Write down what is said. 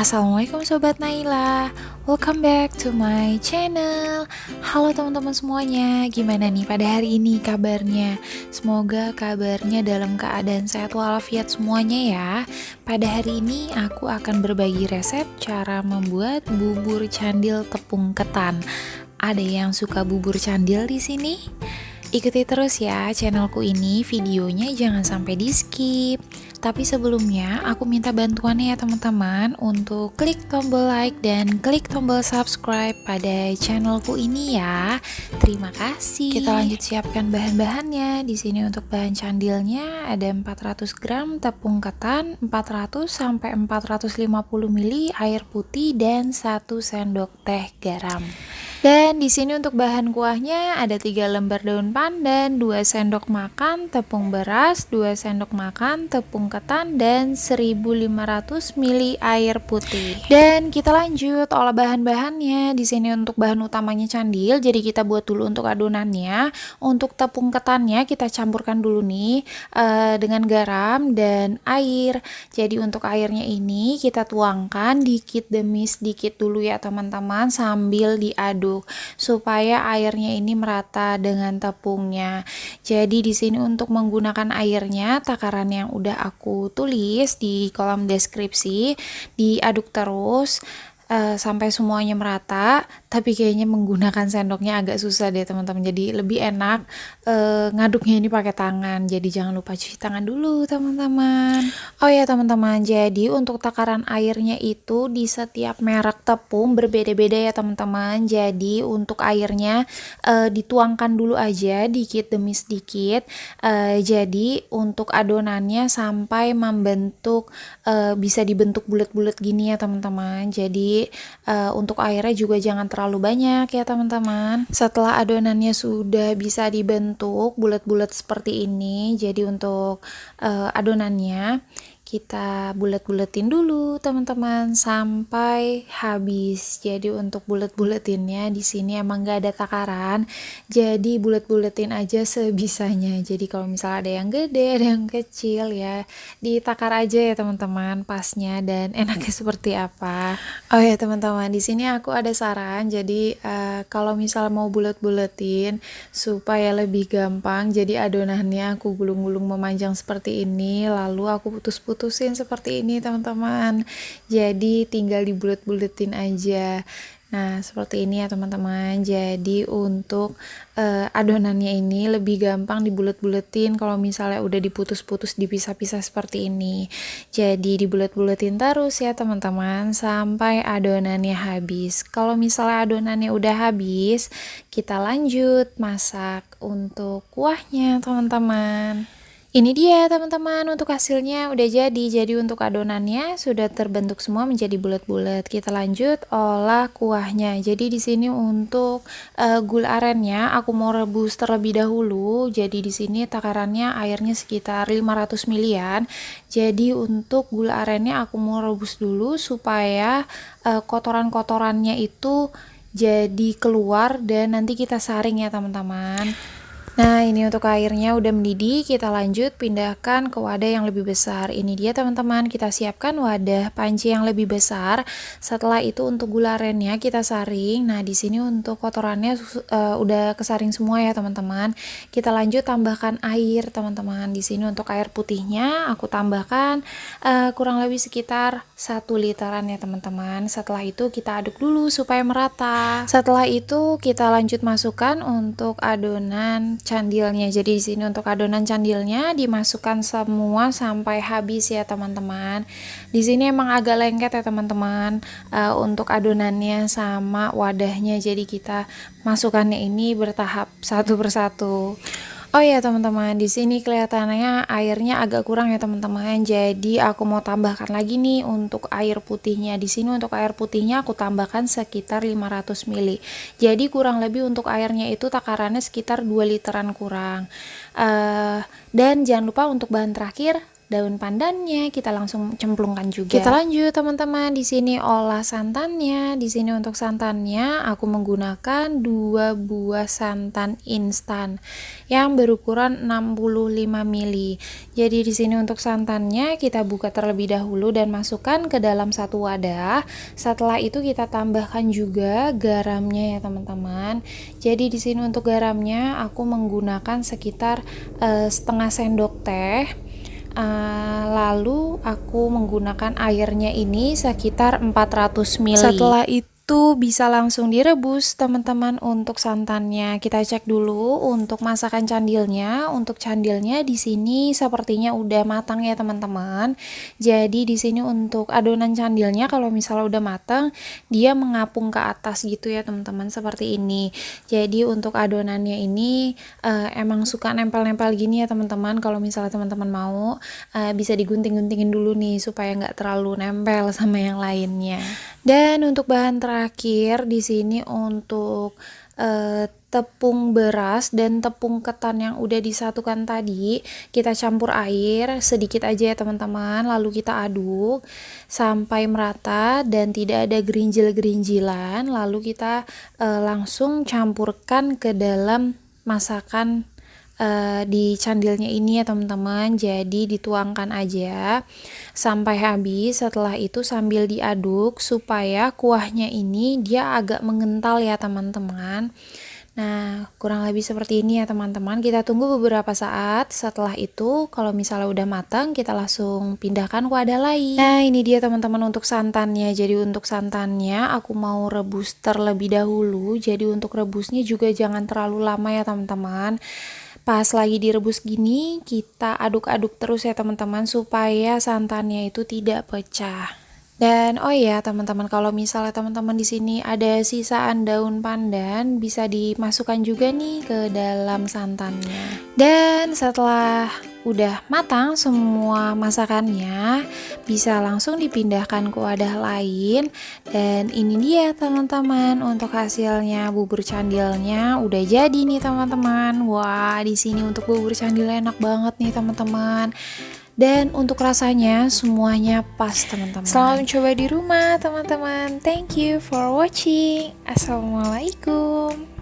Assalamualaikum Sobat Naila, welcome back to my channel. Halo teman-teman semuanya, gimana nih pada hari ini kabarnya? Semoga kabarnya dalam keadaan sehat walafiat semuanya ya. Pada hari ini aku akan berbagi resep cara membuat bubur candil tepung ketan. Ada yang suka bubur candil di sini? Ikuti terus ya channelku ini, videonya jangan sampai di skip. Tapi sebelumnya aku minta bantuannya ya teman-teman untuk klik tombol like dan klik tombol subscribe pada channelku ini ya. Terima kasih. Kita lanjut siapkan bahan-bahannya. Di sini untuk bahan candilnya ada 400 gram tepung ketan, 400 sampai 450 ml air putih dan 1 sendok teh garam. Dan di sini untuk bahan kuahnya ada 3 lembar daun pandan, 2 sendok makan tepung beras, 2 sendok makan tepung ketan, dan 1500 ml air putih. Dan kita lanjut olah bahan-bahannya. Di sini untuk bahan utamanya candil, jadi kita buat dulu untuk adonannya. Untuk tepung ketannya kita campurkan dulu nih dengan garam dan air. Jadi untuk airnya ini kita tuangkan dikit demi sedikit dulu ya teman-teman, sambil diaduk supaya airnya ini merata dengan tepungnya. Jadi di sini untuk menggunakan airnya, takaran yang udah aku tulis di kolom deskripsi, diaduk terus sampai semuanya merata. Tapi kayaknya menggunakan sendoknya agak susah deh teman-teman, jadi lebih enak ngaduknya ini pakai tangan. Jadi jangan lupa cuci tangan dulu teman-teman. Oh ya teman-teman, jadi untuk takaran airnya itu di setiap merek tepung berbeda-beda ya teman-teman. Jadi untuk airnya dituangkan dulu aja dikit demi sedikit. Jadi untuk adonannya sampai membentuk bisa dibentuk bulat-bulat gini ya teman-teman. Jadi untuk airnya juga jangan terlalu banyak ya teman-teman. Setelah adonannya sudah bisa dibentuk bulat-bulat seperti ini, jadi untuk adonannya kita bulat-bulatin dulu teman-teman sampai habis. Jadi untuk bulat-bulatinnya di sini emang gak ada takaran, jadi bulat-bulatin aja sebisanya. Jadi kalau misalnya ada yang gede, ada yang kecil ya, ditakar aja ya teman-teman pasnya dan enaknya seperti apa. Oh ya teman-teman, di sini aku ada saran. Jadi kalau misalnya mau bulat-bulatin supaya lebih gampang, jadi adonannya aku gulung-gulung memanjang seperti ini, lalu aku putusin seperti ini teman-teman. Jadi tinggal dibulet-buletin aja. Nah seperti ini ya teman-teman. Jadi untuk adonannya ini lebih gampang dibulet-buletin kalau misalnya udah diputus-putus, dipisah-pisah seperti ini. Jadi dibulet-buletin terus ya teman-teman sampai adonannya habis. Kalau misalnya adonannya udah habis, kita lanjut masak untuk kuahnya teman-teman. Ini dia teman-teman, untuk hasilnya udah jadi untuk adonannya sudah terbentuk semua menjadi bulat-bulat. Kita lanjut olah kuahnya. Jadi di sini untuk gula arennya aku mau rebus terlebih dahulu. Jadi di sini takarannya airnya sekitar 500 ml. Jadi untuk gula arennya aku mau rebus dulu supaya kotoran-kotorannya itu jadi keluar dan nanti kita saring ya teman-teman. Nah ini untuk airnya udah mendidih, kita lanjut pindahkan ke wadah yang lebih besar. Ini dia teman-teman, kita siapkan wadah panci yang lebih besar. Setelah itu untuk gula arennya kita saring. Nah di sini untuk kotorannya udah kesaring semua ya teman-teman. Kita lanjut tambahkan air teman-teman. Di sini untuk air putihnya aku tambahkan kurang lebih sekitar 1 literan ya teman-teman. Setelah itu kita aduk dulu supaya merata. Setelah itu kita lanjut masukkan untuk adonan candilnya. Jadi di sini untuk adonan candilnya dimasukkan semua sampai habis ya teman-teman. Di sini emang agak lengket ya teman-teman untuk adonannya sama wadahnya. Jadi kita masukkannya ini bertahap satu persatu. Oh ya teman-teman, di sini kelihatannya airnya agak kurang ya teman-teman. Jadi aku mau tambahkan lagi nih untuk air putihnya. Di sini untuk air putihnya aku tambahkan sekitar 500 ml. Jadi kurang lebih untuk airnya itu takarannya sekitar 2 literan kurang. Dan jangan lupa untuk bahan terakhir daun pandannya kita langsung cemplungkan juga. Kita lanjut teman-teman, di sini olah santannya. Di sini untuk santannya aku menggunakan 2 buah santan instan yang berukuran 65 ml. Jadi di sini untuk santannya kita buka terlebih dahulu dan masukkan ke dalam satu wadah. Setelah itu kita tambahkan juga garamnya ya teman-teman. Jadi di sini untuk garamnya aku menggunakan sekitar setengah sendok teh. Lalu aku menggunakan airnya ini sekitar 400 ml. Setelah itu bisa langsung direbus teman-teman. Untuk santannya kita cek dulu untuk masakan candilnya. Untuk candilnya di sini sepertinya udah matang ya teman-teman. Jadi di sini untuk adonan candilnya kalau misalnya udah matang dia mengapung ke atas gitu ya teman-teman, seperti ini. Jadi untuk adonannya ini emang suka nempel-nempel gini ya teman-teman. Kalau misalnya teman-teman mau bisa digunting-guntingin dulu nih supaya nggak terlalu nempel sama yang lainnya. Dan untuk bahan terakhir di sini untuk tepung beras dan tepung ketan yang udah disatukan tadi kita campur air sedikit aja ya teman-teman, lalu kita aduk sampai merata dan tidak ada gerinjil-gerinjilan, lalu kita langsung campurkan ke dalam masakan di candilnya ini ya teman-teman. Jadi dituangkan aja sampai habis. Setelah itu sambil diaduk supaya kuahnya ini dia agak mengental ya teman-teman. Nah, kurang lebih seperti ini ya teman-teman. Kita tunggu beberapa saat. Setelah itu kalau misalnya udah matang kita langsung pindahkan ke wadah lain. Nah, ini dia teman-teman untuk santannya. Jadi untuk santannya aku mau rebus terlebih dahulu. Jadi untuk rebusnya juga jangan terlalu lama ya teman-teman. Pas lagi direbus gini kita aduk-aduk terus ya teman-teman supaya santannya itu tidak pecah. Dan oh ya teman-teman, kalau misalnya teman-teman di sini ada sisaan daun pandan bisa dimasukkan juga nih ke dalam santannya. Dan setelah udah matang semua masakannya bisa langsung dipindahkan ke wadah lain. Dan ini dia teman-teman untuk hasilnya, bubur candilnya udah jadi nih teman-teman. Wah, di sini untuk bubur candilnya enak banget nih teman-teman. Dan untuk rasanya semuanya pas teman-teman. Selamat mencoba di rumah teman-teman. Thank you for watching. Assalamualaikum.